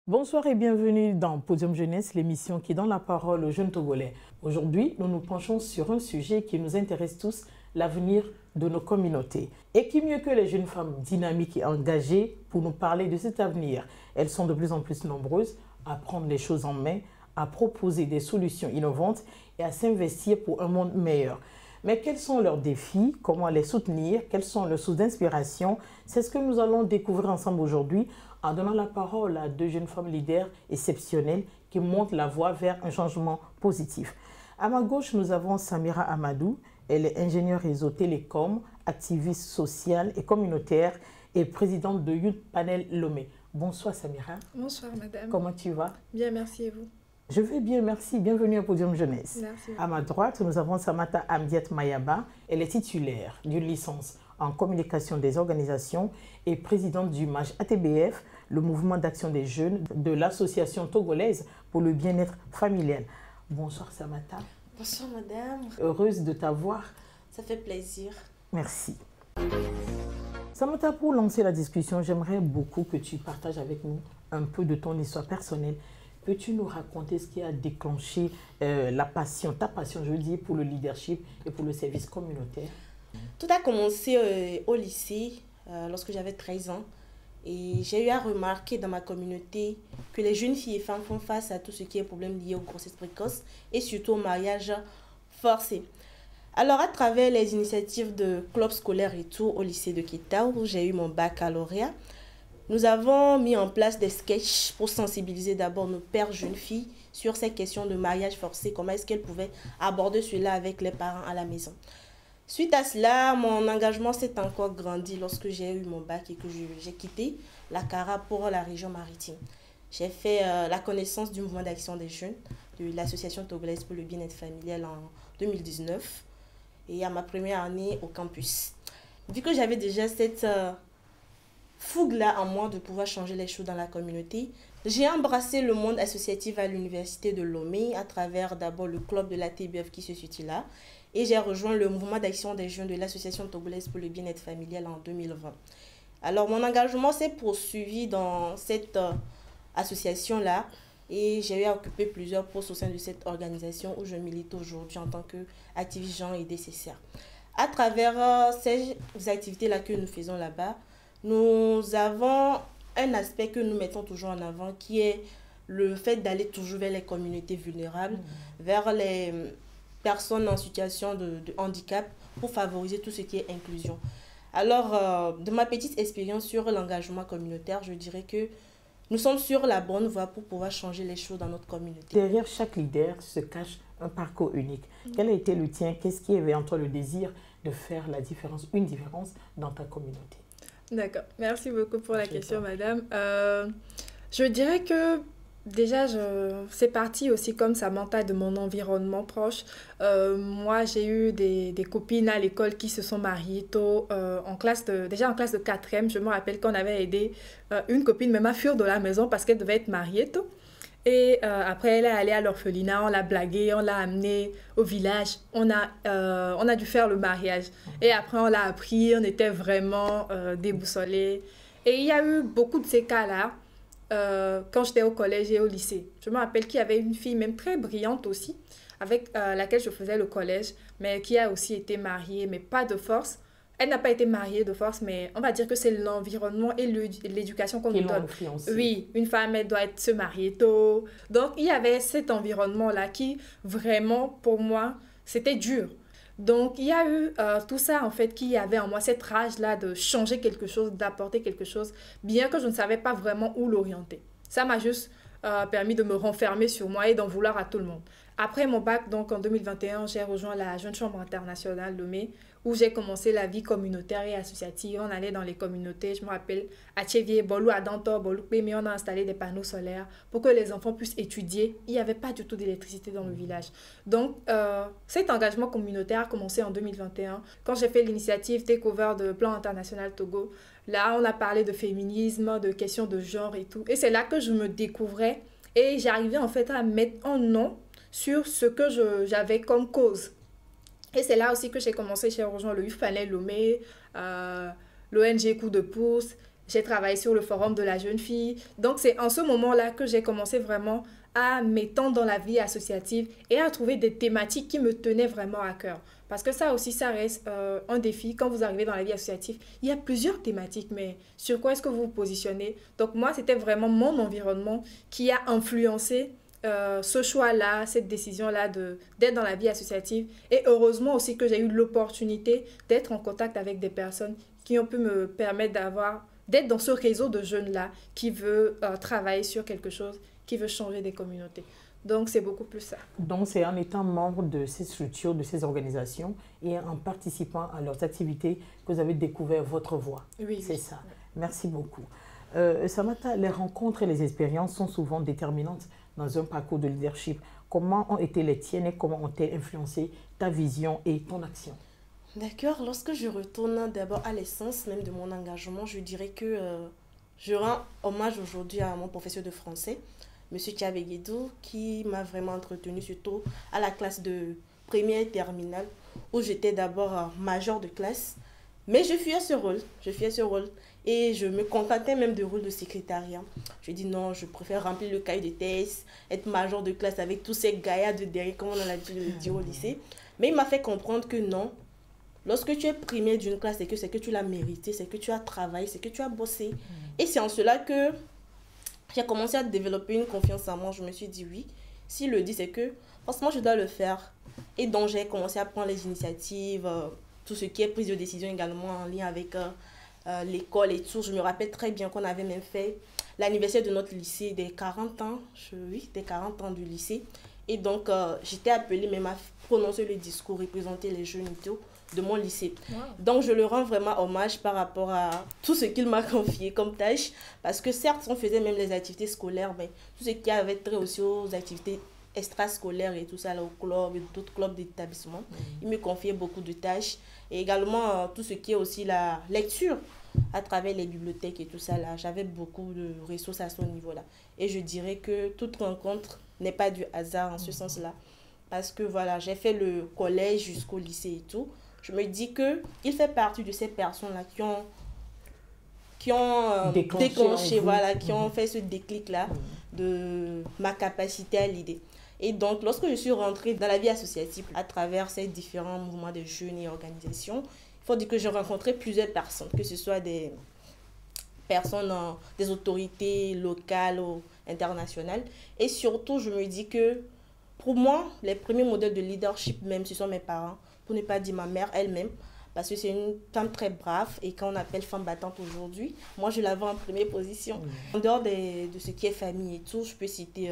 Bonsoir et bienvenue dans Podium Jeunesse, l'émission qui donne la parole aux jeunes Togolais. Aujourd'hui, nous nous penchons sur un sujet qui nous intéresse tous, l'avenir de nos communautés. Et qui mieux que les jeunes femmes dynamiques et engagées pour nous parler de cet avenir? Elles sont de plus en plus nombreuses à prendre les choses en main, à proposer des solutions innovantes et à s'investir pour un monde meilleur. Mais quels sont leurs défis? Comment les soutenir? Quelles sont leurs sources d'inspiration? C'est ce que nous allons découvrir ensemble aujourd'hui en donnant la parole à deux jeunes femmes leaders exceptionnelles qui montrent la voie vers un changement positif. À ma gauche, nous avons Samira Amadou. Elle est ingénieure réseau télécom, activiste sociale et communautaire et présidente de Youth Panel Lomé. Bonsoir Samira. Bonsoir madame. Comment tu vas? Bien, merci et vous? Je vais bien, merci. Bienvenue à Podium Jeunesse. Merci. À ma droite, nous avons Samata Amdiat Mayaba. Elle est titulaire d'une licence en communication des organisations et présidente du MAJ ATBF, le mouvement d'action des jeunes de l'association togolaise pour le bien-être familial. Bonsoir Samata. Bonsoir madame. Heureuse de t'avoir. Ça fait plaisir. Merci. Samata, pour lancer la discussion, j'aimerais beaucoup que tu partages avec nous un peu de ton histoire personnelle. Peux-tu nous raconter ce qui a déclenché ta passion, je veux dire, pour le leadership et pour le service communautaire? Tout a commencé au lycée lorsque j'avais 13 ans. Et j'ai eu à remarquer dans ma communauté que les jeunes filles et femmes font face à tout ce qui est problème lié aux grossesses précoces et surtout au mariage forcé. Alors, à travers les initiatives de clubs scolaires et tout au lycée de Kita, où j'ai eu mon baccalauréat, nous avons mis en place des sketchs pour sensibiliser d'abord nos pères jeunes filles sur ces questions de mariage forcé, comment est-ce qu'elles pouvaient aborder cela avec les parents à la maison. Suite à cela, mon engagement s'est encore grandi lorsque j'ai eu mon bac et que j'ai quitté la CARA pour la région maritime. J'ai fait la connaissance du mouvement d'action des jeunes, de l'association togolaise pour le bien-être familial en 2019 et à ma première année au campus. Vu que j'avais déjà cette fougue-là en moi de pouvoir changer les choses dans la communauté, j'ai embrassé le monde associatif à l'université de Lomé à travers d'abord le club de la TBF qui se situe là et j'ai rejoint le mouvement d'action des jeunes de l'association togolaise pour le bien-être familial en 2020. Alors mon engagement s'est poursuivi dans cette association-là et j'ai eu à occuper plusieurs postes au sein de cette organisation où je milite aujourd'hui en tant qu'activiste genre et DCCR. À travers ces activités-là que nous faisons là-bas, nous avons un aspect que nous mettons toujours en avant qui est le fait d'aller toujours vers les communautés vulnérables, vers les personnes en situation de handicap pour favoriser tout ce qui est inclusion. Alors, de ma petite expérience sur l'engagement communautaire, je dirais que nous sommes sur la bonne voie pour pouvoir changer les choses dans notre communauté. Derrière chaque leader se cache un parcours unique. Quel a été le tien? Qu'est-ce qui avait en toi le désir de faire la différence, une différence dans ta communauté? D'accord, merci beaucoup pour la question madame. Je dirais que déjà, c'est parti aussi comme Samantha de mon environnement proche. Moi, j'ai eu des copines à l'école qui se sont mariées tôt, déjà en classe de 4e. Je me rappelle qu'on avait aidé une copine même à fuir de la maison parce qu'elle devait être mariée tôt. Et après, elle est allée à l'orphelinat, on l'a blaguée, on l'a amenée au village, on a dû faire le mariage. Et après, on l'a appris, on était vraiment déboussolés. Et il y a eu beaucoup de ces cas-là quand j'étais au collège et au lycée. Je me rappelle qu'il y avait une fille même très brillante aussi, avec laquelle je faisais le collège, mais qui a aussi été mariée, mais pas de force. Elle n'a pas été mariée de force, mais on va dire que c'est l'environnement et l'éducation qu'on nous donne. Oui, une femme, elle doit se marier tôt. Donc, il y avait cet environnement-là qui, vraiment, pour moi, c'était dur. Donc, il y a eu tout ça, en fait, qui y avait en moi, cette rage-là de changer quelque chose, d'apporter quelque chose, bien que je ne savais pas vraiment où l'orienter. Ça m'a juste permis de me renfermer sur moi et d'en vouloir à tout le monde. Après mon bac, donc en 2021, j'ai rejoint la Jeune Chambre internationale Lomé, où j'ai commencé la vie communautaire et associative. On allait dans les communautés, je me rappelle, à Tchévier, Bolou, à Dantor, Bolou, mais on a installé des panneaux solaires pour que les enfants puissent étudier. Il n'y avait pas du tout d'électricité dans le village. Donc, cet engagement communautaire a commencé en 2021, quand j'ai fait l'initiative Takeover de Plan International Togo. Là, on a parlé de féminisme, de questions de genre et tout. Et c'est là que je me découvrais et j'arrivais en fait à mettre en nom sur ce que j'avais comme cause. Et c'est là aussi que j'ai rejoint le Youth Panel Lomé, l'ONG Coup de pouce. J'ai travaillé sur le forum de la jeune fille. Donc, c'est en ce moment-là que j'ai commencé vraiment à m'étendre dans la vie associative et à trouver des thématiques qui me tenaient vraiment à cœur. Parce que ça aussi, ça reste un défi. Quand vous arrivez dans la vie associative, il y a plusieurs thématiques, mais sur quoi est-ce que vous vous positionnez? Donc moi, c'était vraiment mon environnement qui a influencé ce choix-là, cette décision-là d'être dans la vie associative. Et heureusement aussi que j'ai eu l'opportunité d'être en contact avec des personnes qui ont pu me permettre d'être dans ce réseau de jeunes-là qui veut travailler sur quelque chose, qui veut changer des communautés. Donc, c'est beaucoup plus ça. Donc, c'est en étant membre de ces structures, de ces organisations et en participant à leurs activités que vous avez découvert votre voie. Oui, c'est oui. ça. Merci beaucoup. Samantha, les rencontres et les expériences sont souvent déterminantes dans un parcours de leadership. Comment ont été les tiennes et comment ont-elles influencé ta vision et ton action? D'accord, lorsque je retourne d'abord à l'essence même de mon engagement, je dirais que je rends hommage aujourd'hui à mon professeur de français, Monsieur Tchabegedou, qui m'a vraiment entretenu, surtout à la classe de première et terminale, où j'étais d'abord major de classe. Mais je fuyais ce rôle. Et je me contentais même du rôle de secrétariat. Je dis non, je préfère remplir le cahier de thèse, être major de classe avec tous ces gaillards de derrière, comme on a l'habitude de le dire au lycée. Mais il m'a fait comprendre que non, lorsque tu es premier d'une classe, c'est que tu l'as mérité, c'est que tu as travaillé, c'est que tu as bossé. Et c'est en cela que j'ai commencé à développer une confiance en moi. Je me suis dit oui, s'il le dit, c'est que forcément je dois le faire. Et donc j'ai commencé à prendre les initiatives, tout ce qui est prise de décision également en lien avec l'école et tout. Je me rappelle très bien qu'on avait même fait l'anniversaire de notre lycée des 40 ans, des 40 ans du lycée. Et donc j'étais appelée même à prononcer le discours, représenter les jeunes et tout de mon lycée. Wow. Donc je le rends vraiment hommage par rapport à tout ce qu'il m'a confié comme tâche, parce que certes on faisait même les activités scolaires, mais tout ce qui avait trait aussi aux activités extrascolaires et tout ça, là, au club et d'autres clubs d'établissement, il me confiait beaucoup de tâches, et également tout ce qui est aussi la lecture à travers les bibliothèques et tout ça, là, j'avais beaucoup de ressources à ce niveau-là. Et je dirais que toute rencontre n'est pas du hasard en ce sens-là, parce que voilà, j'ai fait le collège jusqu'au lycée et tout. Je me dis qu'il fait partie de ces personnes-là qui ont déclenché, voilà, qui ont fait ce déclic-là de ma capacité à l'idée. Et donc, lorsque je suis rentrée dans la vie associative à travers ces différents mouvements de jeunes et organisations, il faut dire que j'ai rencontré plusieurs personnes, que ce soit des personnes, des autorités locales ou internationales. Et surtout, je me dis que pour moi, les premiers modèles de leadership, même, ce sont mes parents. Pour ne pas dire ma mère elle-même, parce que c'est une femme très brave et quand on appelle femme battante aujourd'hui, moi je la vois en première position. En dehors de ce qui est famille et tout, je peux citer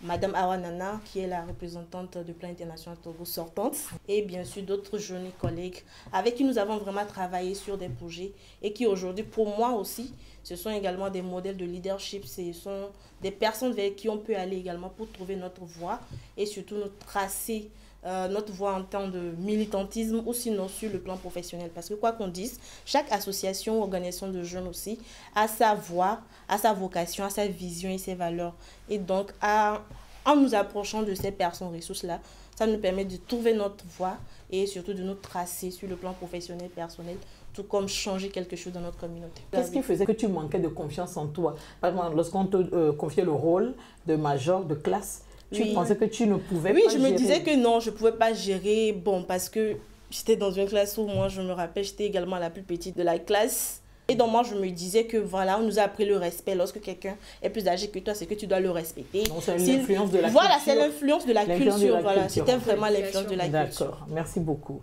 Madame Awa Nana, qui est la représentante de Plan International Togo sortante, et bien sûr d'autres jeunes collègues avec qui nous avons vraiment travaillé sur des projets et qui aujourd'hui, pour moi aussi, ce sont également des modèles de leadership, ce sont des personnes vers qui on peut aller également pour trouver notre voie et surtout nous tracer notre voie en termes de militantisme ou sinon sur le plan professionnel. Parce que quoi qu'on dise, chaque association ou organisation de jeunes aussi a sa voie, a sa vocation, a sa vision et ses valeurs. Et donc, en nous approchant de ces personnes ressources-là, ça nous permet de trouver notre voie et surtout de nous tracer sur le plan professionnel, personnel, tout comme changer quelque chose dans notre communauté. Qu'est-ce qui faisait que tu manquais de confiance en toi? Par exemple, lorsqu'on te confiait le rôle de major de classe, tu pensais que tu ne pouvais pas gérer? Oui, je me disais que non, je ne pouvais pas gérer. Bon, parce que j'étais dans une classe où moi, je me rappelle, j'étais également la plus petite de la classe. Et donc, moi, je me disais que voilà, on nous a appris le respect. Lorsque quelqu'un est plus âgé que toi, c'est que tu dois le respecter. Donc, c'est l'influence de la culture. Voilà, c'est l'influence de la culture. Voilà, c'était vraiment l'influence de la culture. D'accord, merci beaucoup.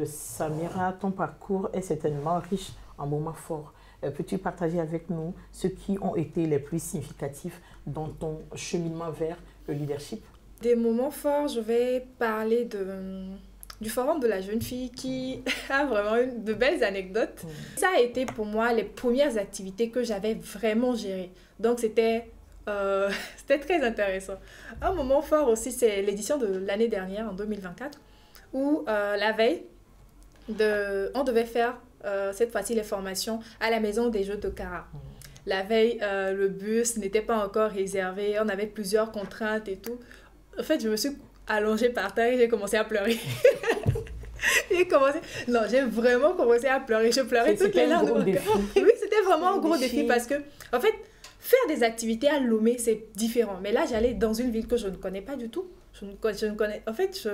Samira, ton parcours est certainement riche en moments forts. Peux-tu partager avec nous ceux qui ont été les plus significatifs dans ton cheminement vers le leadership? Des moments forts, je vais parler du forum de la jeune fille qui a vraiment de belles anecdotes. Ça a été pour moi les premières activités que j'avais vraiment gérées. Donc c'était très intéressant. Un moment fort aussi, c'est l'édition de l'année dernière, en 2024, où la veille, on devait faire cette fois-ci les formations à la maison des jeux de Cara. La veille, le bus n'était pas encore réservé, on avait plusieurs contraintes et tout. En fait, je me suis allongée par terre et j'ai commencé à pleurer. J'ai vraiment commencé à pleurer. Je pleurais toutes les larmes de mon cœur. Oui, c'était c'était vraiment un gros défi parce que, en fait, faire des activités à Lomé, c'est différent. Mais là, j'allais dans une ville que je ne connais pas du tout. Je ne connais... En fait,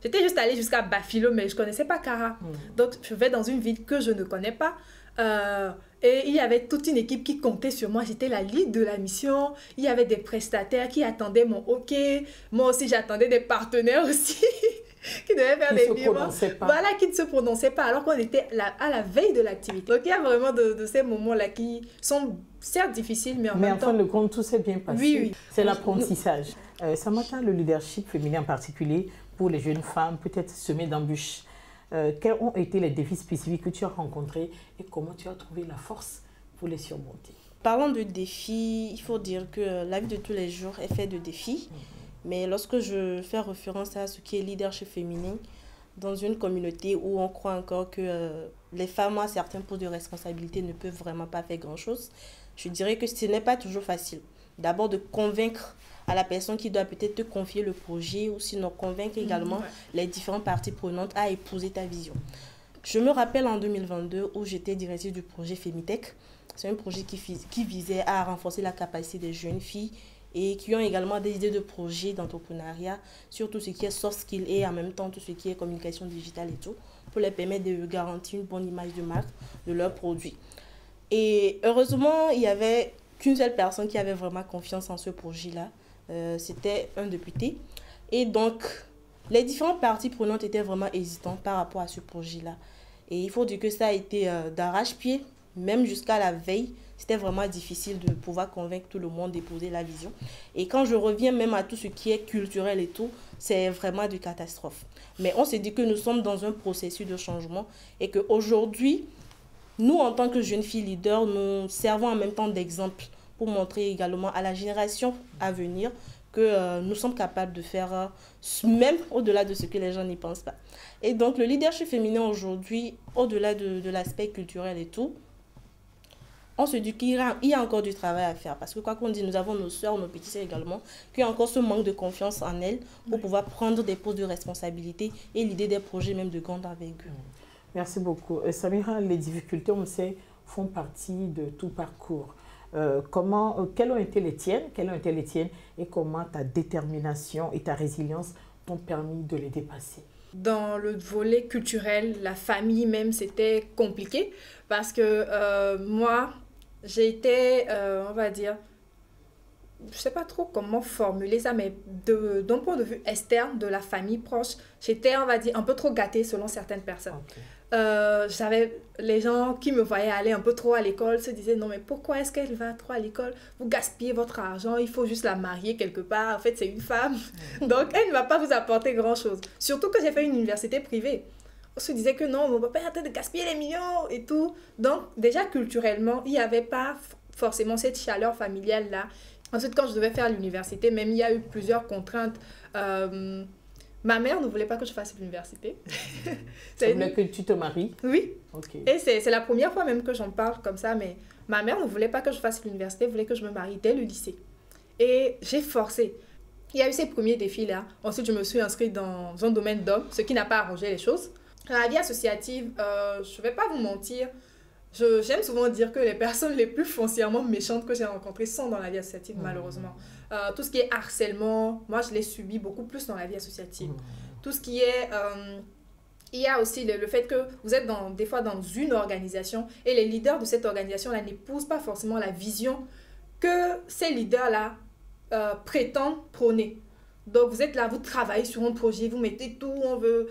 j'étais juste allée jusqu'à Bafilo, mais je ne connaissais pas Kara. Donc, je vais dans une ville que je ne connais pas. Et il y avait toute une équipe qui comptait sur moi. J'étais la lead de la mission. Il y avait des prestataires qui attendaient mon OK. Moi aussi, j'attendais des partenaires aussi qui devaient faire des virements. Voilà, qui ne se prononçaient pas alors qu'on était à la veille de l'activité. Donc, il y a vraiment de ces moments-là qui sont certes difficiles, mais en même temps... Mais en fin de compte, tout s'est bien passé. Oui, oui. C'est l'apprentissage. Samantha, le leadership féminin en particulier, pour les jeunes femmes, peut être semé d'embûches. Quels ont été les défis spécifiques que tu as rencontrés et comment tu as trouvé la force pour les surmonter? Parlant de défis, il faut dire que la vie de tous les jours est faite de défis. Mais lorsque je fais référence à ce qui est leadership féminin, dans une communauté où on croit encore que les femmes à certains postes de responsabilité ne peuvent vraiment pas faire grand-chose, je dirais que ce n'est pas toujours facile. D'abord de convaincre à la personne qui doit peut-être te confier le projet ou sinon convaincre également les différentes parties prenantes à épouser ta vision. Je me rappelle en 2022 où j'étais directrice du projet Femitech. C'est un projet qui visait à renforcer la capacité des jeunes filles et qui ont également des idées de projets d'entrepreneuriat sur tout ce qui est soft skill et en même temps tout ce qui est communication digitale et tout, pour les permettre de garantir une bonne image de marque de leurs produits. Et heureusement, il n'y avait qu'une seule personne qui avait vraiment confiance en ce projet-là. C'était un député. Et donc, les différentes parties prenantes étaient vraiment hésitantes par rapport à ce projet-là. Et il faut dire que ça a été d'arrache-pied, même jusqu'à la veille. C'était vraiment difficile de pouvoir convaincre tout le monde d'épouser la vision. Et quand je reviens même à tout ce qui est culturel et tout, c'est vraiment une catastrophe. Mais on s'est dit que nous sommes dans un processus de changement et qu'aujourd'hui, nous, en tant que jeunes filles leaders, nous servons en même temps d'exemple pour montrer également à la génération à venir que nous sommes capables de faire même au-delà de ce que les gens n'y pensent pas. Et donc, le leadership féminin aujourd'hui, au-delà de l'aspect culturel et tout, on se dit qu'il y a encore du travail à faire. Parce que quoi qu'on dise, nous avons nos soeurs, nos petites sœurs également, qui ont encore ce manque de confiance en elles pour pouvoir prendre des postes de responsabilité et l'idée des projets même de grande envergure. Merci beaucoup. Samira, les difficultés, on le sait, font partie de tout parcours. Quelles ont été les tiennes et comment ta détermination et ta résilience t'ont permis de les dépasser? Dans le volet culturel, la famille même, c'était compliqué parce que moi, j'ai été, on va dire, je ne sais pas trop comment formuler ça, mais d'un point de vue externe de la famille proche, j'étais, on va dire, un peu trop gâtée selon certaines personnes. Okay. J'avais les gens qui me voyaient aller un peu trop à l'école se disaient non mais pourquoi est-ce qu'elle va trop à l'école, vous gaspillez votre argent, il faut juste la marier quelque part, en fait c'est une femme donc elle ne va pas vous apporter grand chose, surtout que j'ai fait une université privée. On se disait que non, mon papa est en train de gaspiller les millions et tout, donc déjà culturellement il n'y avait pas forcément cette chaleur familiale là. Ensuite quand je devais faire l'université, même il y a eu plusieurs contraintes. Ma mère ne voulait pas que je fasse l'université. Ça voulait que tu te maries? Oui. Okay. Et c'est la première fois même que j'en parle comme ça, mais ma mère ne voulait pas que je fasse l'université, voulait que je me marie dès le lycée. Et j'ai forcé. Il y a eu ces premiers défis-là. Ensuite, je me suis inscrite dans un domaine d'hommes, ce qui n'a pas arrangé les choses. Dans la vie associative, je ne vais pas vous mentir, j'aime souvent dire que les personnes les plus foncièrement méchantes que j'ai rencontrées sont dans la vie associative, malheureusement. Tout ce qui est harcèlement, moi je l'ai subi beaucoup plus dans la vie associative. Tout ce qui est... il y a aussi le fait que vous êtes des fois dans une organisation et les leaders de cette organisation-là n'épousent pas forcément la vision que ces leaders-là prétendent prôner. Donc vous êtes là, vous travaillez sur un projet, vous mettez tout, on veut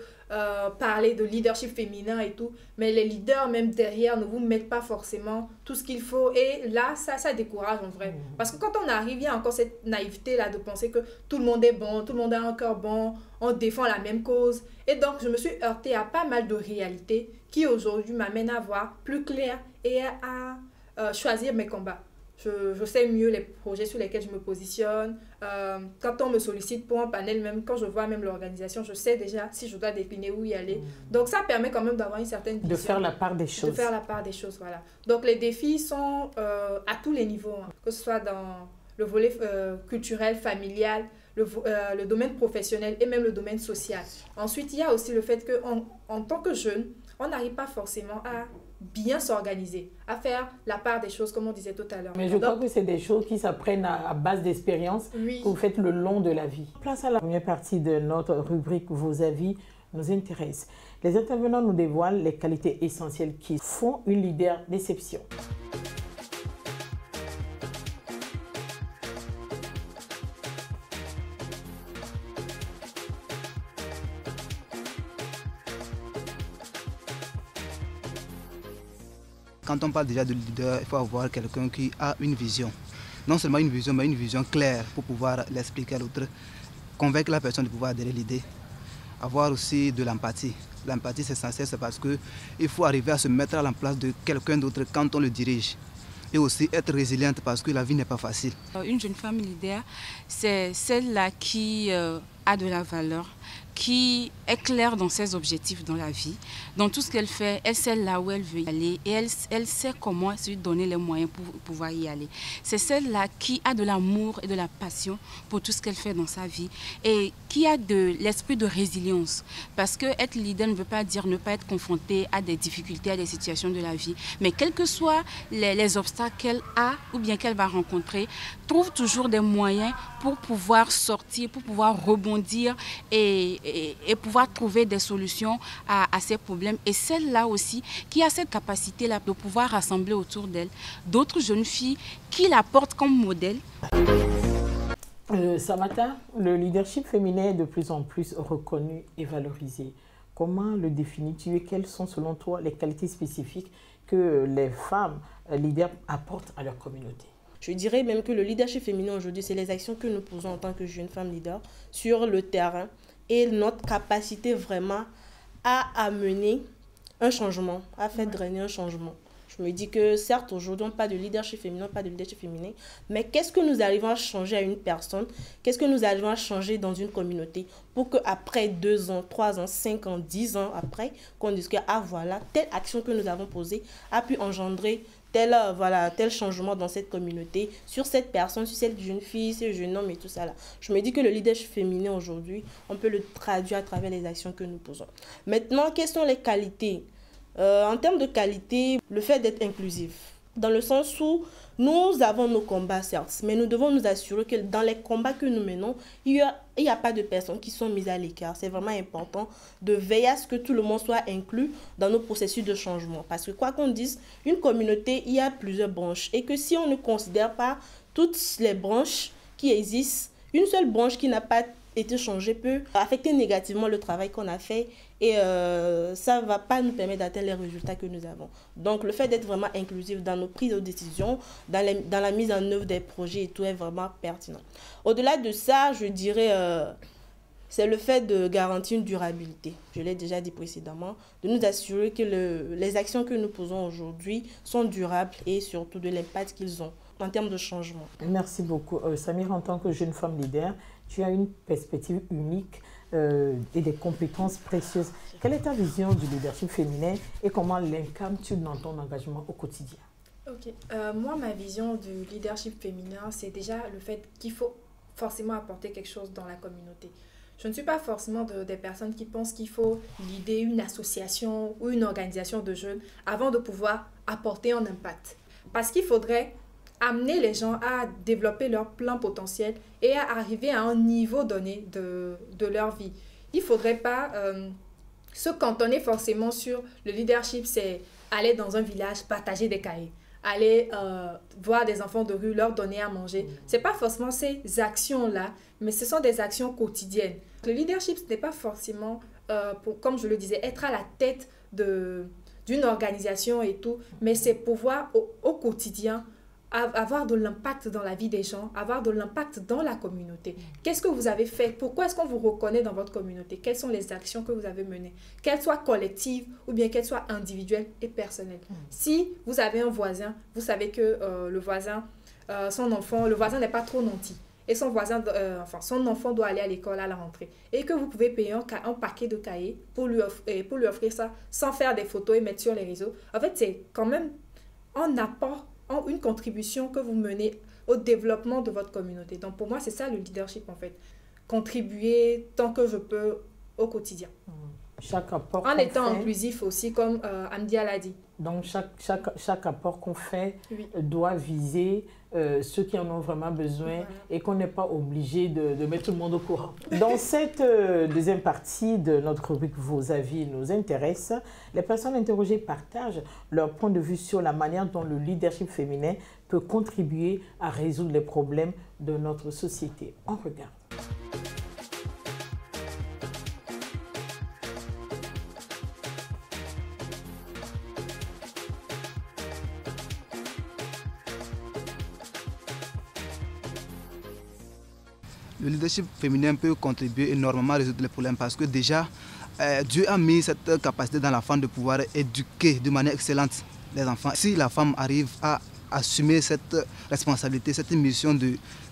parler de leadership féminin et tout, mais les leaders même derrière ne vous mettent pas forcément tout ce qu'il faut et là ça décourage en vrai. Parce que quand on arrive, il y a encore cette naïveté là de penser que tout le monde est bon, tout le monde a un cœur bon, on défend la même cause et donc je me suis heurtée à pas mal de réalités qui aujourd'hui m'amènent à voir plus clair et à choisir mes combats. Je sais mieux les projets sur lesquels je me positionne. Quand on me sollicite pour un panel, même quand je vois même l'organisation, je sais déjà si je dois décliner où y aller. Donc ça permet quand même d'avoir une certaine vision. De faire la part des choses. De faire la part des choses, voilà. Donc les défis sont à tous les niveaux, hein, que ce soit dans le volet culturel, familial, le domaine professionnel et même le domaine social. Ensuite, il y a aussi le fait qu'en tant que jeune, on n'arrive pas forcément à bien s'organiser, à faire la part des choses, comme on disait tout à l'heure. Mais je crois que c'est des choses qui s'apprennent à base d'expérience Oui. que vous faites le long de la vie. Place à la première partie de notre rubrique Vos avis nous intéressent. Les intervenants nous dévoilent les qualités essentielles qui font une leader d'exception. Quand on parle déjà de leader, il faut avoir quelqu'un qui a une vision. Non seulement une vision, mais une vision claire pour pouvoir l'expliquer à l'autre, convaincre la personne de pouvoir adhérer à l'idée. Avoir aussi de l'empathie. L'empathie, c'est essentiel, c'est parce qu'il faut arriver à se mettre à la place de quelqu'un d'autre quand on le dirige. Et aussi être résiliente parce que la vie n'est pas facile. Une jeune femme leader, c'est celle-là qui a de la valeur, qui est claire dans ses objectifs dans la vie. Dans tout ce qu'elle fait, elle sait là où elle veut y aller et elle sait comment se donner les moyens pour pouvoir y aller. C'est celle-là qui a de l'amour et de la passion pour tout ce qu'elle fait dans sa vie et qui a de l'esprit de résilience. Parce que être leader ne veut pas dire ne pas être confronté à des difficultés, à des situations de la vie. Mais quels que soient les obstacles qu'elle a ou bien qu'elle va rencontrer, trouve toujours des moyens pour pouvoir sortir, pour pouvoir rebondir et pouvoir trouver des solutions à ces problèmes. Et celle-là aussi qui a cette capacité-là de pouvoir rassembler autour d'elle d'autres jeunes filles qui la portent comme modèle. Samantha, le leadership féminin est de plus en plus reconnu et valorisé. Comment le définis-tu et quelles sont selon toi les qualités spécifiques que les femmes leaders apportent à leur communauté? Je dirais même que le leadership féminin aujourd'hui, c'est les actions que nous posons en tant que jeunes femmes leaders sur le terrain et notre capacité vraiment à amener un changement, à faire drainer un changement. Je me dis que certes, aujourd'hui, on parle de leadership féminin, pas de leadership féminin, mais qu'est-ce que nous arrivons à changer à une personne? Qu'est-ce que nous arrivons à changer dans une communauté pour qu'après 2 ans, 3 ans, 5 ans, 10 ans après, qu'on dise que ah voilà, telle action que nous avons posée a pu engendrer tel changement dans cette communauté, sur cette personne, sur cette jeune fille, ce jeune homme et tout ça là. Je me dis que le leadership féminin aujourd'hui, on peut le traduire à travers les actions que nous posons. Maintenant, quelles sont les qualités? En termes de qualité, le fait d'être inclusif. Dans le sens où nous avons nos combats, certes, mais nous devons nous assurer que dans les combats que nous menons, il n'y a pas de personnes qui sont mises à l'écart. C'est vraiment important de veiller à ce que tout le monde soit inclus dans nos processus de changement. Parce que quoi qu'on dise, une communauté, il y a plusieurs branches. Et que si on ne considère pas toutes les branches qui existent, une seule branche qui n'a pas été changée peut affecter négativement le travail qu'on a fait et ça ne va pas nous permettre d'atteindre les résultats que nous avons. Donc le fait d'être vraiment inclusif dans nos prises de décision, dans la mise en œuvre des projets et tout est vraiment pertinent. Au-delà de ça, je dirais c'est le fait de garantir une durabilité. Je l'ai déjà dit précédemment, de nous assurer que les actions que nous posons aujourd'hui sont durables et surtout de l'impact qu'ils ont en termes de changement. Merci beaucoup. Samir, en tant que jeune femme leader, tu as une perspective unique et des compétences précieuses. Quelle est ta vision du leadership féminin et comment l'incarnes-tu dans ton engagement au quotidien? Ok. Moi, ma vision du leadership féminin, c'est déjà le fait qu'il faut forcément apporter quelque chose dans la communauté. Je ne suis pas forcément des personnes qui pensent qu'il faut leader une association ou une organisation de jeunes avant de pouvoir apporter un impact. Parce qu'il faudrait amener les gens à développer leur plein potentiel et à arriver à un niveau donné de leur vie. Il ne faudrait pas se cantonner forcément sur le leadership, c'est aller dans un village, partager des cahiers, aller voir des enfants de rue, leur donner à manger. Ce n'est pas forcément ces actions-là, mais ce sont des actions quotidiennes. Le leadership, ce n'est pas forcément, comme je le disais, être à la tête d'une organisation et tout, mais c'est pouvoir au quotidien avoir de l'impact dans la vie des gens, avoir de l'impact dans la communauté. Qu'est-ce que vous avez fait? Pourquoi est-ce qu'on vous reconnaît dans votre communauté? Quelles sont les actions que vous avez menées? Qu'elles soient collectives ou bien qu'elles soient individuelles et personnelles. Si vous avez un voisin, vous savez que le voisin n'est pas trop nanti. Et son enfant doit aller à l'école à la rentrée. Et que vous pouvez payer un paquet de cahiers pour lui offrir ça sans faire des photos et mettre sur les réseaux. En fait, c'est quand même un apport, une contribution que vous menez au développement de votre communauté. Donc pour moi, c'est ça le leadership en fait. Contribuer tant que je peux au quotidien. chaque apport En étant fait, inclusif aussi, comme Amdia l'a dit. donc chaque apport qu'on fait Oui. doit viser ceux qui en ont vraiment besoin, Voilà. et qu'on n'est pas obligé de mettre tout le monde au courant. Dans cette deuxième partie de notre rubrique Vos avis nous intéressent, les personnes interrogées partagent leur point de vue sur la manière dont le leadership féminin peut contribuer à résoudre les problèmes de notre société. On regarde. Le leadership féminin peut contribuer énormément à résoudre les problèmes parce que déjà, Dieu a mis cette capacité dans la femme de pouvoir éduquer de manière excellente les enfants. Si la femme arrive à assumer cette responsabilité, cette mission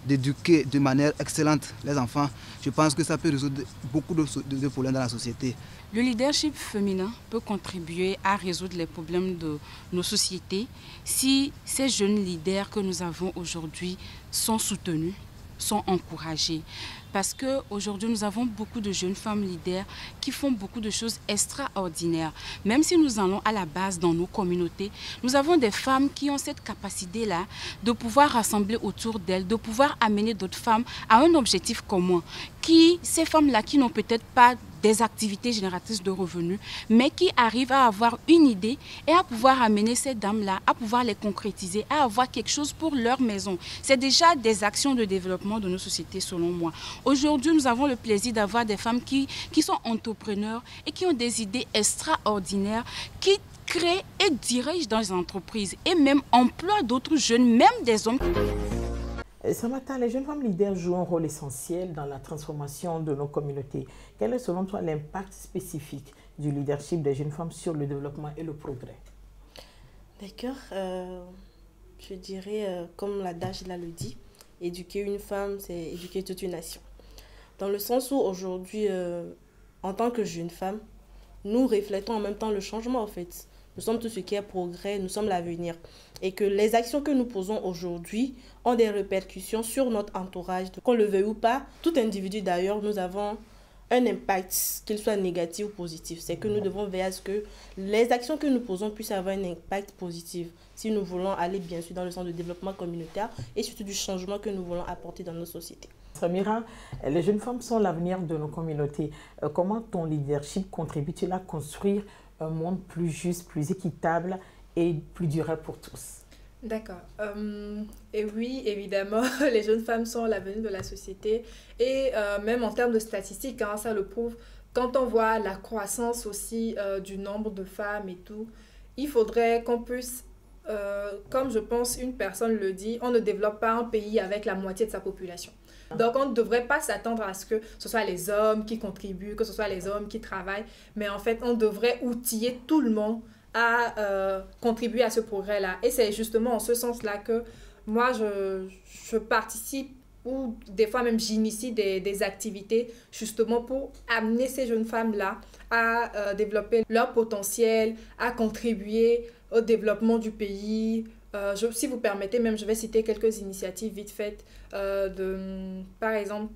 d'éduquer de manière excellente les enfants, je pense que ça peut résoudre beaucoup de problèmes dans la société. Le leadership féminin peut contribuer à résoudre les problèmes de nos sociétés si ces jeunes leaders que nous avons aujourd'hui sont soutenus, sont encouragés. Parce qu'aujourd'hui, nous avons beaucoup de jeunes femmes leaders qui font beaucoup de choses extraordinaires. Même si nous allons à la base dans nos communautés, nous avons des femmes qui ont cette capacité-là de pouvoir rassembler autour d'elles, de pouvoir amener d'autres femmes à un objectif commun. Ces femmes-là qui n'ont peut-être pas des activités génératrices de revenus, mais qui arrivent à avoir une idée et à pouvoir amener ces dames-là, à pouvoir les concrétiser, à avoir quelque chose pour leur maison. C'est déjà des actions de développement de nos sociétés, selon moi. Aujourd'hui, nous avons le plaisir d'avoir des femmes qui sont entrepreneurs et qui ont des idées extraordinaires, qui créent et dirigent dans les entreprises et même emploient d'autres jeunes, même des hommes. Samantha, les jeunes femmes leaders jouent un rôle essentiel dans la transformation de nos communautés. Quel est selon toi l'impact spécifique du leadership des jeunes femmes sur le développement et le progrès? D'accord. Je dirais, comme l'adage là le dit, éduquer une femme, c'est éduquer toute une nation. Dans le sens où aujourd'hui, en tant que jeune femme, nous reflétons en même temps le changement en fait. Nous sommes tout ce qui est progrès, nous sommes l'avenir. Et que les actions que nous posons aujourd'hui ont des répercussions sur notre entourage. Qu'on le veuille ou pas, tout individu d'ailleurs, nous avons un impact, qu'il soit négatif ou positif. C'est que nous devons veiller à ce que les actions que nous posons puissent avoir un impact positif. Si nous voulons aller bien sûr dans le sens du développement communautaire et surtout du changement que nous voulons apporter dans nos sociétés. Samira, les jeunes femmes sont l'avenir de nos communautés. Comment ton leadership contribue-t-il à construire un monde plus juste, plus équitable et plus durable pour tous? D'accord. Et oui, évidemment, les jeunes femmes sont l'avenir de la société. Et même en termes de statistiques, hein, ça le prouve. Quand on voit la croissance aussi du nombre de femmes et tout, il faudrait qu'on puisse, comme je pense une personne le dit, on ne développe pas un pays avec la moitié de sa population. Donc, on ne devrait pas s'attendre à ce que ce soit les hommes qui contribuent, que ce soit les hommes qui travaillent. Mais en fait, on devrait outiller tout le monde à contribuer à ce progrès-là. Et c'est justement en ce sens-là que moi, je participe ou des fois même j'initie des activités justement pour amener ces jeunes femmes-là à développer leur potentiel, à contribuer au développement du pays. Si vous permettez, même je vais citer quelques initiatives vite faites. Par exemple,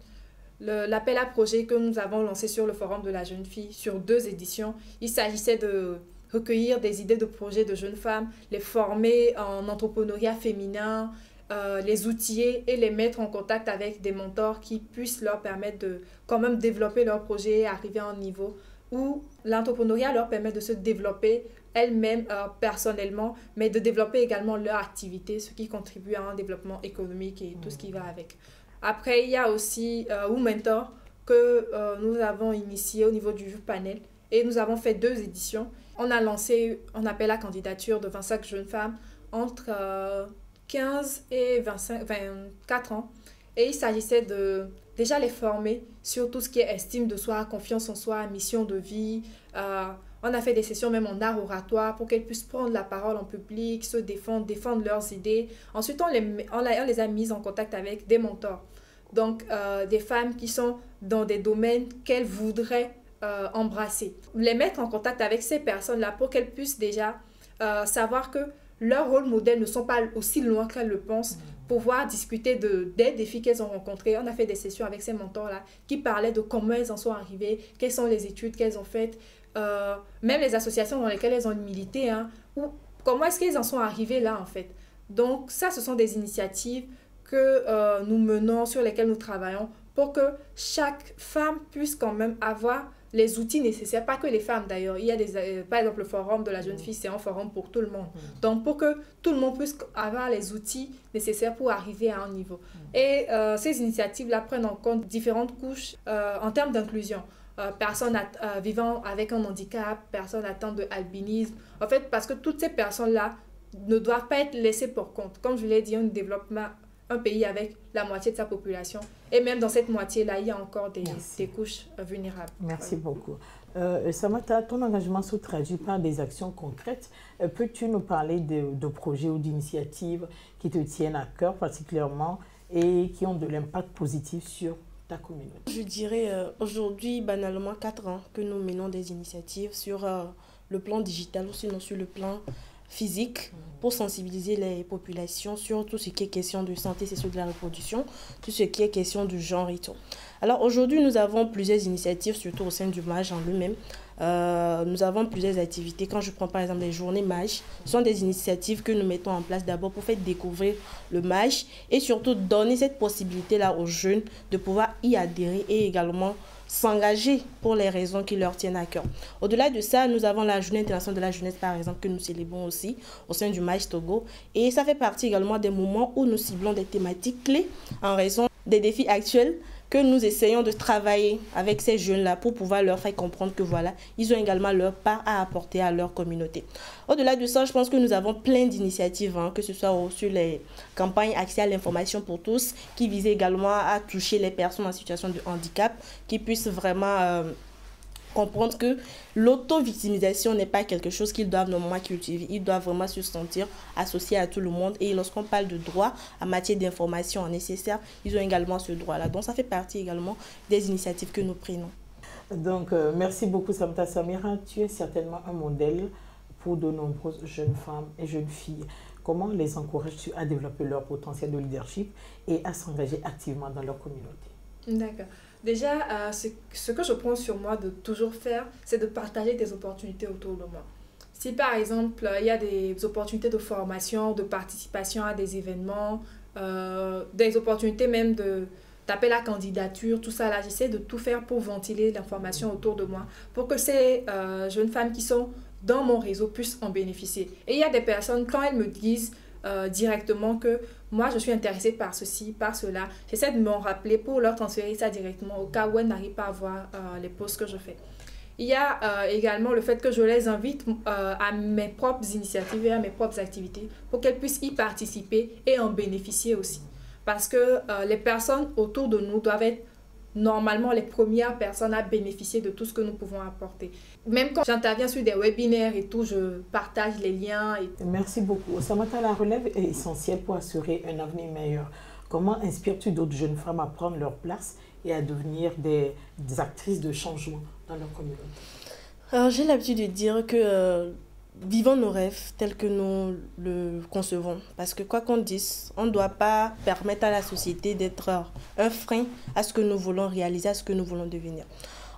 l'appel à projet que nous avons lancé sur le Forum de la jeune fille sur 2 éditions. Il s'agissait de recueillir des idées de projets de jeunes femmes, les former en entrepreneuriat féminin, les outiller et les mettre en contact avec des mentors qui puissent leur permettre de quand même développer leur projet et arriver à un niveau où l'entrepreneuriat leur permet de se développer elles-mêmes personnellement, mais de développer également leur activité, ce qui contribue à un développement économique et tout ce qui va avec. Après, il y a aussi WoMentor que nous avons initié au niveau du panel et nous avons fait 2 éditions. On a lancé un appel à candidature de 25 jeunes femmes entre 15 et 24 ans. Et il s'agissait de déjà les former sur tout ce qui est estime de soi, confiance en soi, mission de vie. On a fait des sessions même en art oratoire pour qu'elles puissent prendre la parole en public, se défendre leurs idées. Ensuite, on les a mises en contact avec des mentors. Donc, des femmes qui sont dans des domaines qu'elles voudraient embrasser. Les mettre en contact avec ces personnes-là pour qu'elles puissent déjà savoir que leurs rôles modèles ne sont pas aussi loin qu'elles le pensent pouvoir discuter des défis qu'elles ont rencontrés. On a fait des sessions avec ces mentors-là qui parlaient de comment elles en sont arrivées, quelles sont les études qu'elles ont faites, même les associations dans lesquelles elles ont milité, hein, ou comment est-ce qu'elles en sont arrivées là, en fait. Donc, ça, ce sont des initiatives que nous menons, sur lesquelles nous travaillons, pour que chaque femme puisse quand même avoir les outils nécessaires, pas que les femmes d'ailleurs. Il y a par exemple le forum de la jeune fille, c'est un forum pour tout le monde. Donc pour que tout le monde puisse avoir les outils nécessaires pour arriver à un niveau. Et ces initiatives-là prennent en compte différentes couches en termes d'inclusion. Personnes vivant avec un handicap, personnes atteintes de albinisme. En fait, parce que toutes ces personnes-là ne doivent pas être laissées pour compte. Comme je l'ai dit, on développe un pays avec la moitié de sa population. Et même dans cette moitié-là, il y a encore des couches vulnérables. Merci beaucoup. Samantha, ton engagement se traduit par des actions concrètes. Peux-tu nous parler de projets ou d'initiatives qui te tiennent à cœur particulièrement et qui ont de l'impact positif sur ta communauté? Je dirais aujourd'hui, banalement, 4 ans que nous menons des initiatives sur le plan digital ou sinon sur le plan physique pour sensibiliser les populations sur tout ce qui est question de santé sexuelle de la reproduction, tout ce qui est question du genre et tout. Alors aujourd'hui, nous avons plusieurs initiatives, surtout au sein du MAJ en lui-même. Nous avons plusieurs activités. Quand je prends par exemple les journées MAJ, ce sont des initiatives que nous mettons en place d'abord pour faire découvrir le MAJ et surtout donner cette possibilité-là aux jeunes de pouvoir y adhérer et également s'engager pour les raisons qui leur tiennent à cœur. Au-delà de ça, nous avons la Journée internationale de la jeunesse, par exemple, que nous célébrons aussi au sein du MAJ Togo. Et ça fait partie également des moments où nous ciblons des thématiques clés en raison des défis actuels que nous essayons de travailler avec ces jeunes-là pour pouvoir leur faire comprendre que voilà, ils ont également leur part à apporter à leur communauté. Au-delà de ça, je pense que nous avons plein d'initiatives, que ce soit sur les campagnes accès à l'information pour tous, qui visent également à toucher les personnes en situation de handicap, qui puissent vraiment comprendre que l'auto-victimisation n'est pas quelque chose qu'ils doivent normalement cultiver. Ils doivent vraiment se sentir associés à tout le monde. Et lorsqu'on parle de droit en matière d'information nécessaire, ils ont également ce droit-là. Donc ça fait partie également des initiatives que nous prenons. Donc merci beaucoup Samantha. Samira, tu es certainement un modèle pour de nombreuses jeunes femmes et jeunes filles. Comment les encourages-tu à développer leur potentiel de leadership et à s'engager activement dans leur communauté? D'accord. Déjà, ce que je prends sur moi de toujours faire, c'est de partager des opportunités autour de moi. Si par exemple, il y a des opportunités de formation, de participation à des événements, des opportunités même d'appel à candidature, tout ça là, j'essaie de tout faire pour ventiler l'information autour de moi, pour que ces jeunes femmes qui sont dans mon réseau puissent en bénéficier. Et il y a des personnes, quand elles me disent directement que moi je suis intéressée par ceci, par cela, j'essaie de m'en rappeler pour leur transférer ça directement au cas où elles n'arrivent pas à voir les posts que je fais. Il y a également le fait que je les invite à mes propres initiatives et à mes propres activités pour qu'elles puissent y participer et en bénéficier aussi. Parce que les personnes autour de nous doivent être normalement les premières personnes à bénéficier de tout ce que nous pouvons apporter. Même quand j'interviens sur des webinaires et tout, je partage les liens. Merci beaucoup. Samantha, la relève est essentielle pour assurer un avenir meilleur. Comment inspires-tu d'autres jeunes femmes à prendre leur place et à devenir des actrices de changement dans leur communauté? Alors, j'ai l'habitude de dire que vivons nos rêves tels que nous le concevons. Parce que quoi qu'on dise, on ne doit pas permettre à la société d'être un frein à ce que nous voulons réaliser, à ce que nous voulons devenir.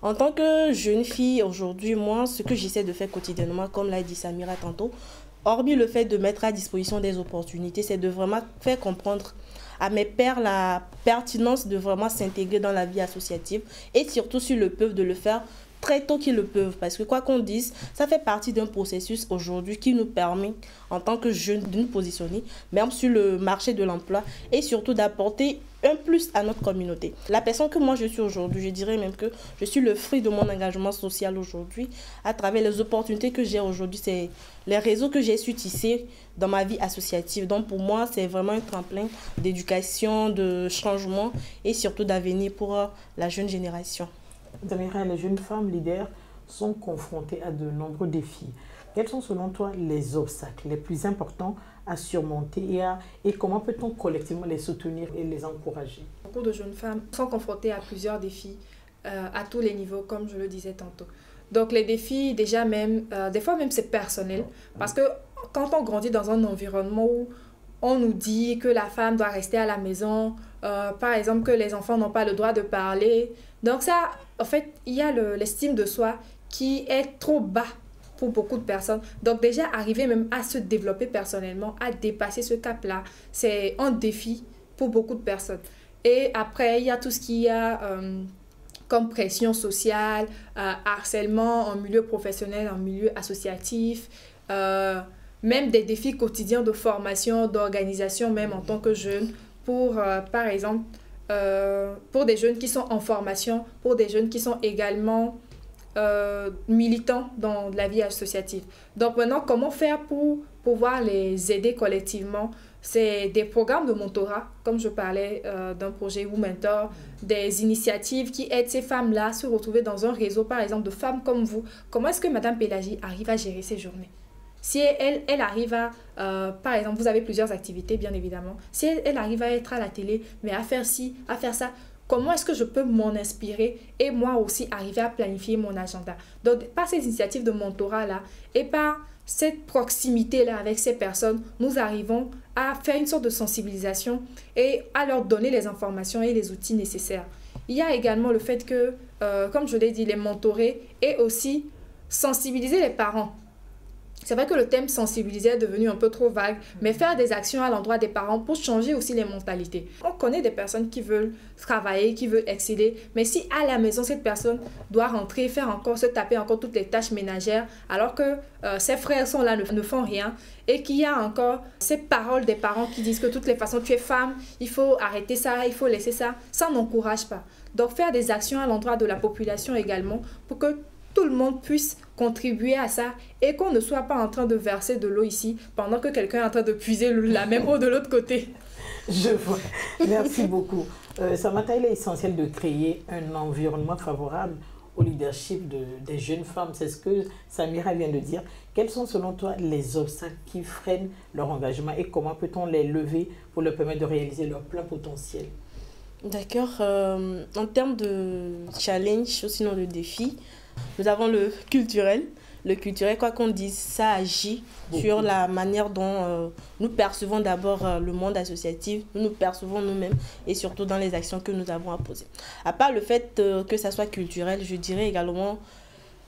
En tant que jeune fille, aujourd'hui, moi, ce que j'essaie de faire quotidiennement, comme l'a dit Samira tantôt, hormis le fait de mettre à disposition des opportunités, c'est de vraiment faire comprendre à mes pairs la pertinence de vraiment s'intégrer dans la vie associative et surtout si le peuvent de le faire très tôt qu'ils le peuvent, parce que quoi qu'on dise, ça fait partie d'un processus aujourd'hui qui nous permet en tant que jeunes de nous positionner même sur le marché de l'emploi et surtout d'apporter un plus à notre communauté. La personne que moi je suis aujourd'hui, je dirais même que je suis le fruit de mon engagement social aujourd'hui à travers les opportunités que j'ai aujourd'hui, c'est les réseaux que j'ai su tisser dans ma vie associative. Donc pour moi, c'est vraiment un tremplin d'éducation, de changement et surtout d'avenir pour la jeune génération. Samira, les jeunes femmes leaders sont confrontées à de nombreux défis. Quels sont selon toi les obstacles les plus importants à surmonter et comment peut-on collectivement les soutenir et les encourager? Beaucoup de jeunes femmes sont confrontées à plusieurs défis à tous les niveaux, comme je le disais tantôt. Donc les défis, déjà même, des fois même c'est personnel, parce que quand on grandit dans un environnement où on nous dit que la femme doit rester à la maison, par exemple que les enfants n'ont pas le droit de parler. Donc ça, en fait, il y a l'estime de soi qui est trop bas pour beaucoup de personnes. Donc déjà, arriver même à se développer personnellement, à dépasser ce cap-là, c'est un défi pour beaucoup de personnes. Et après, il y a tout ce qu'il y a comme pression sociale, harcèlement en milieu professionnel, en milieu associatif, même des défis quotidiens de formation, d'organisation, même en tant que jeune, pour, par exemple, pour des jeunes qui sont en formation, pour des jeunes qui sont également militants dans la vie associative. Donc maintenant, comment faire pour pouvoir les aider collectivement? C'est des programmes de mentorat, comme je parlais d'un projet WoMentor, des initiatives qui aident ces femmes-là à se retrouver dans un réseau, par exemple, de femmes comme vous. Comment est-ce que Madame Pélagie arrive à gérer ses journées? Si elle arrive à, par exemple, vous avez plusieurs activités, bien évidemment. Si elle arrive à être à la télé, mais à faire ci, à faire ça, comment est-ce que je peux m'en inspirer et moi aussi arriver à planifier mon agenda? Donc, par ces initiatives de mentorat-là et par cette proximité-là avec ces personnes, nous arrivons à faire une sorte de sensibilisation et à leur donner les informations et les outils nécessaires. Il y a également le fait que, comme je l'ai dit, les mentorer et aussi sensibiliser les parents. C'est vrai que le thème sensibiliser est devenu un peu trop vague, mais faire des actions à l'endroit des parents pour changer aussi les mentalités. On connaît des personnes qui veulent travailler, qui veulent exceller, mais si à la maison, cette personne doit rentrer, se taper encore toutes les tâches ménagères, alors que ses frères sont là, ne font rien, et qu'il y a encore ces paroles des parents qui disent que de toutes les façons, tu es femme, il faut arrêter ça, il faut laisser ça, ça n'encourage pas. Donc faire des actions à l'endroit de la population également pour que tout le monde puisse contribuer à ça et qu'on ne soit pas en train de verser de l'eau ici pendant que quelqu'un est en train de puiser la même eau de l'autre côté. Je vois. Merci beaucoup. Samantha, il est essentiel de créer un environnement favorable au leadership des jeunes femmes. C'est ce que Samira vient de dire. Quels sont selon toi les obstacles qui freinent leur engagement et comment peut-on les lever pour leur permettre de réaliser leur plein potentiel? D'accord. En termes de challenge, ou sinon de défi, nous avons le culturel. Le culturel, quoi qu'on dise, ça agit sur la manière dont nous percevons d'abord le monde associatif, nous percevons nous-mêmes et surtout dans les actions que nous avons à poser. À part le fait que ça soit culturel, je dirais également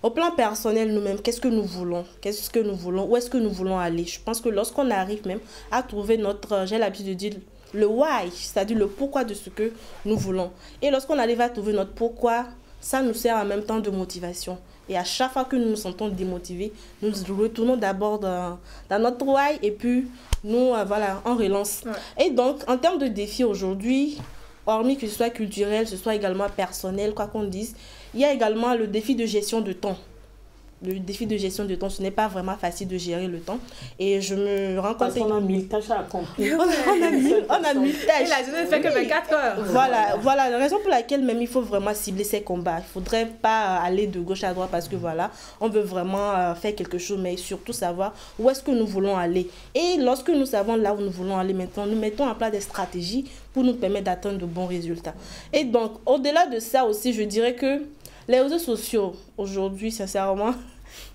au plan personnel nous-mêmes, qu'est-ce que nous voulons? Qu'est-ce que nous voulons? Où est-ce que nous voulons aller? Je pense que lorsqu'on arrive même à trouver notre, j'ai l'habitude de dire, le why, c'est-à-dire le pourquoi de ce que nous voulons. Et lorsqu'on arrive à trouver notre pourquoi, ça nous sert en même temps de motivation. Et à chaque fois que nous nous sentons démotivés, nous retournons d'abord dans notre why et puis nous, voilà, on relance. Ouais. Et donc, en termes de défis aujourd'hui, hormis que ce soit culturel, ce soit également personnel, quoi qu'on dise, il y a également le défi de gestion de temps. Le défi de gestion de temps, ce n'est pas vraiment facile de gérer le temps. Et je me rends compte... Parce qu'on a 1000 tâches à accomplir. On a 1000 tâches. Et la journée ne fait que 24 heures. Voilà, la raison pour laquelle même il faut vraiment cibler ses combats. Il ne faudrait pas aller de gauche à droite parce que voilà, on veut vraiment faire quelque chose, mais surtout savoir où est-ce que nous voulons aller. Et lorsque nous savons là où nous voulons aller maintenant, nous mettons en place des stratégies pour nous permettre d'atteindre de bons résultats. Et donc, au-delà de ça aussi, je dirais que les réseaux sociaux, aujourd'hui, sincèrement,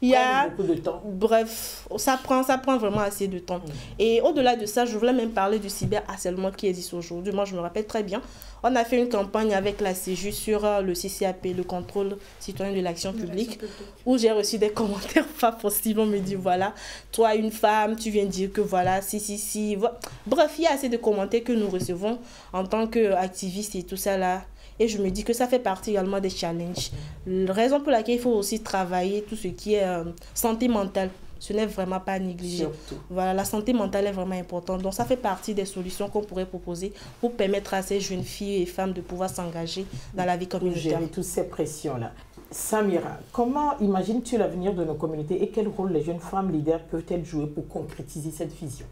il y a beaucoup de temps. Bref, ça prend vraiment assez de temps. Et au-delà de ça, je voulais même parler du cyberharcèlement qui existe aujourd'hui. Moi, je me rappelle très bien, on a fait une campagne avec la CEJU sur le CCAP, le contrôle citoyen de l'action publique, où j'ai reçu des commentaires pas possibles. On me dit, voilà, toi, une femme, tu viens dire que voilà, si. Bref, il y a assez de commentaires que nous recevons en tant qu'activistes et tout ça là. Et je me dis que ça fait partie également des challenges. La raison pour laquelle il faut aussi travailler tout ce qui est santé mentale. Ce n'est vraiment pas négligé. Voilà, la santé mentale est vraiment importante. Donc, ça fait partie des solutions qu'on pourrait proposer pour permettre à ces jeunes filles et femmes de pouvoir s'engager dans la vie communautaire. Pour gérer toutes ces pressions-là. Samira, comment imagines-tu l'avenir de nos communautés et quel rôle les jeunes femmes leaders peuvent-elles jouer pour concrétiser cette vision?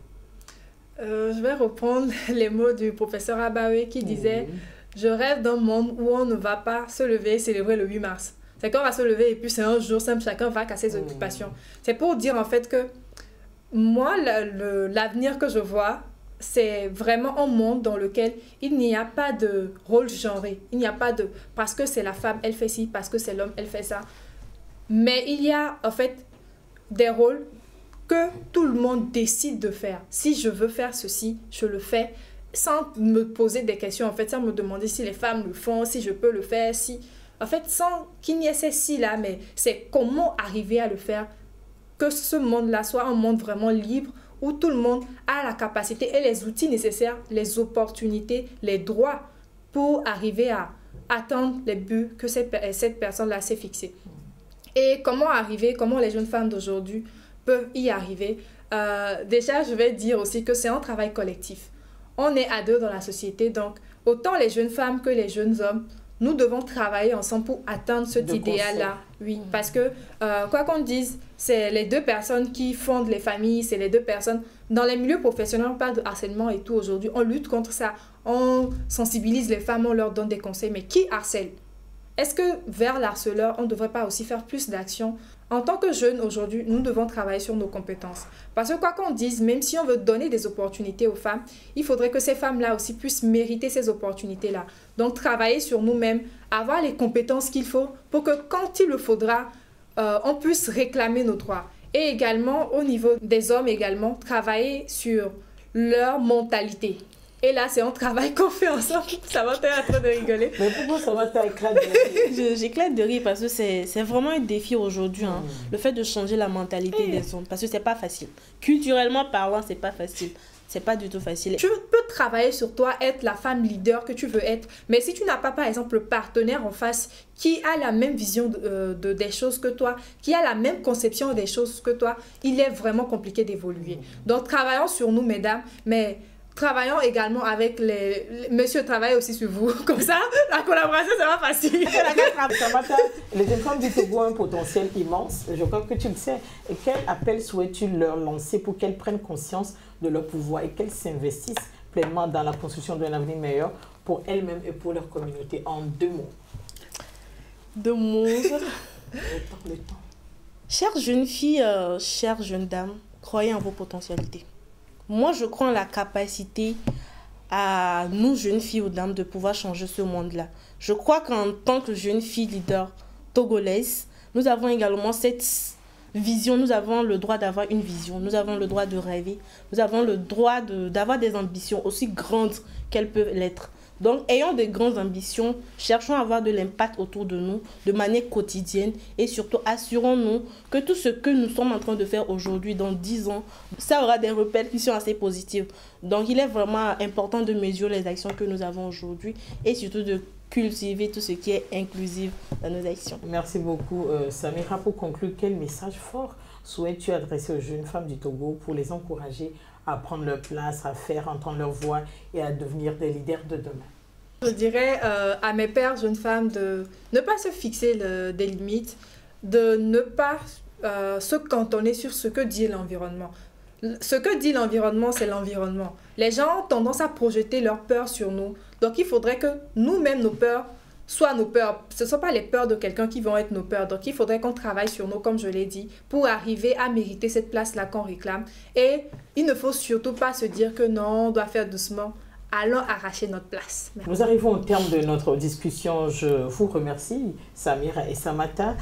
Je vais reprendre les mots du professeur Abawe qui disait... Je rêve d'un monde où on ne va pas se lever et célébrer le 8 mars. C'est qu'on va se lever et puis c'est un jour simple, chacun va à ses occupations. C'est pour dire en fait que moi, l'avenir que je vois, c'est vraiment un monde dans lequel il n'y a pas de rôle genré. Il n'y a pas de... Parce que c'est la femme, elle fait ci, parce que c'est l'homme, elle fait ça. Mais il y a en fait des rôles que tout le monde décide de faire. Si je veux faire ceci, je le fais sans me poser des questions, en fait, sans me demander si les femmes le font, si je peux le faire, si... En fait, sans qu'il n'y ait ces si-là, mais c'est comment arriver à le faire, que ce monde-là soit un monde vraiment libre, où tout le monde a la capacité et les outils nécessaires, les opportunités, les droits pour arriver à atteindre les buts que cette personne-là s'est fixée. Et comment arriver, comment les jeunes femmes d'aujourd'hui peuvent y arriver? Déjà, je vais dire aussi que c'est un travail collectif. On est à deux dans la société, donc autant les jeunes femmes que les jeunes hommes, nous devons travailler ensemble pour atteindre cet idéal-là. Oui, parce que, quoi qu'on dise, c'est les deux personnes qui fondent les familles, c'est les deux personnes. Dans les milieux professionnels, on parle de harcèlement et tout aujourd'hui. On lutte contre ça, on sensibilise les femmes, on leur donne des conseils. Mais qui harcèle? Est-ce que vers l'harceleur, on ne devrait pas aussi faire plus d'actions? En tant que jeunes aujourd'hui, nous devons travailler sur nos compétences. Parce que quoi qu'on dise, même si on veut donner des opportunités aux femmes, il faudrait que ces femmes-là aussi puissent mériter ces opportunités-là. Donc travailler sur nous-mêmes, avoir les compétences qu'il faut pour que quand il le faudra, on puisse réclamer nos droits. Et également, au niveau des hommes également, travailler sur leur mentalité. Et là, c'est un travail qu'on fait ensemble. Samantha est en train de rigoler. Mais pourquoi Samantha éclate de rire? J'éclate de rire parce que c'est vraiment un défi aujourd'hui. Hein, le fait de changer la mentalité des hommes. Parce que c'est pas facile. Culturellement parlant, c'est pas facile. C'est pas du tout facile. Tu peux travailler sur toi, être la femme leader que tu veux être. Mais si tu n'as pas, par exemple, le partenaire en face qui a la même vision des choses que toi, qui a la même conception des choses que toi, il est vraiment compliqué d'évoluer. Donc, travaillons sur nous, mesdames. Mais... travaillons également avec les... Monsieur travaille aussi sur vous. Comme ça, la collaboration, c'est pas facile. Les jeunes femmes du Togo ont un potentiel immense. Je crois que tu le sais. Et quel appel souhaites-tu leur lancer pour qu'elles prennent conscience de leur pouvoir et qu'elles s'investissent pleinement dans la construction d'un avenir meilleur pour elles-mêmes et pour leur communauté? En 2 mots. 2 mots. Le temps. Chères jeunes filles, chères jeunes dames, croyez en vos potentialités. Moi, je crois en la capacité à nous, jeunes filles ou dames, de pouvoir changer ce monde-là. Je crois qu'en tant que jeunes filles leaders togolaises, nous avons également cette vision. Nous avons le droit d'avoir une vision. Nous avons le droit de rêver. Nous avons le droit d'avoir des ambitions aussi grandes qu'elles peuvent l'être. Donc, ayons de grandes ambitions, cherchons à avoir de l'impact autour de nous de manière quotidienne et surtout assurons-nous que tout ce que nous sommes en train de faire aujourd'hui, dans 10 ans, ça aura des répercussions assez positives. Donc, il est vraiment important de mesurer les actions que nous avons aujourd'hui et surtout de cultiver tout ce qui est inclusif dans nos actions. Merci beaucoup, Samira. Pour conclure, quel message fort souhaites-tu adresser aux jeunes femmes du Togo pour les encourager à prendre leur place, à faire entendre leur voix et à devenir des leaders de demain? Je dirais à mes pères, jeunes femmes, de ne pas se fixer des limites, de ne pas se cantonner sur ce que dit l'environnement. Ce que dit l'environnement, c'est l'environnement. Les gens ont tendance à projeter leurs peurs sur nous. Donc, il faudrait que nous-mêmes, nos peurs, soient nos peurs. Ce ne sont pas les peurs de quelqu'un qui vont être nos peurs. Donc, il faudrait qu'on travaille sur nous, comme je l'ai dit, pour arriver à mériter cette place-là qu'on réclame. Et il ne faut surtout pas se dire que non, on doit faire doucement. Allons arracher notre place. Merci. Nous arrivons au terme de notre discussion. Je vous remercie, Samira et Samantha,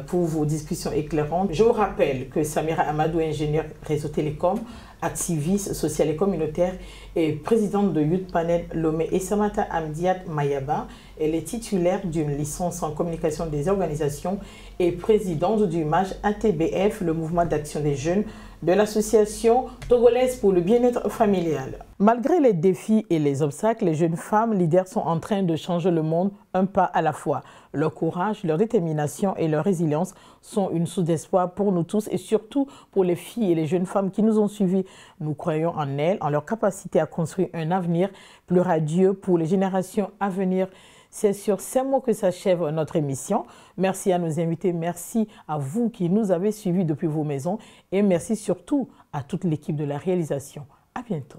pour vos discussions éclairantes. Je vous rappelle que Samira Amadou est ingénieure réseau télécom, activiste sociale et communautaire et présidente de Youth Panel Lomé, et Samantha Amdiat Mayaba. Elle est titulaire d'une licence en communication des organisations et présidente du MAJ ATBF, le mouvement d'action des jeunes de l'association togolaise pour le bien-être familial. Malgré les défis et les obstacles, les jeunes femmes leaders sont en train de changer le monde un pas à la fois. Leur courage, leur détermination et leur résilience sont une source d'espoir pour nous tous et surtout pour les filles et les jeunes femmes qui nous ont suivis. Nous croyons en elles, en leur capacité à construire un avenir plus radieux pour les générations à venir. C'est sur ces mots que s'achève notre émission. Merci à nos invités, merci à vous qui nous avez suivis depuis vos maisons et merci surtout à toute l'équipe de la réalisation. À bientôt.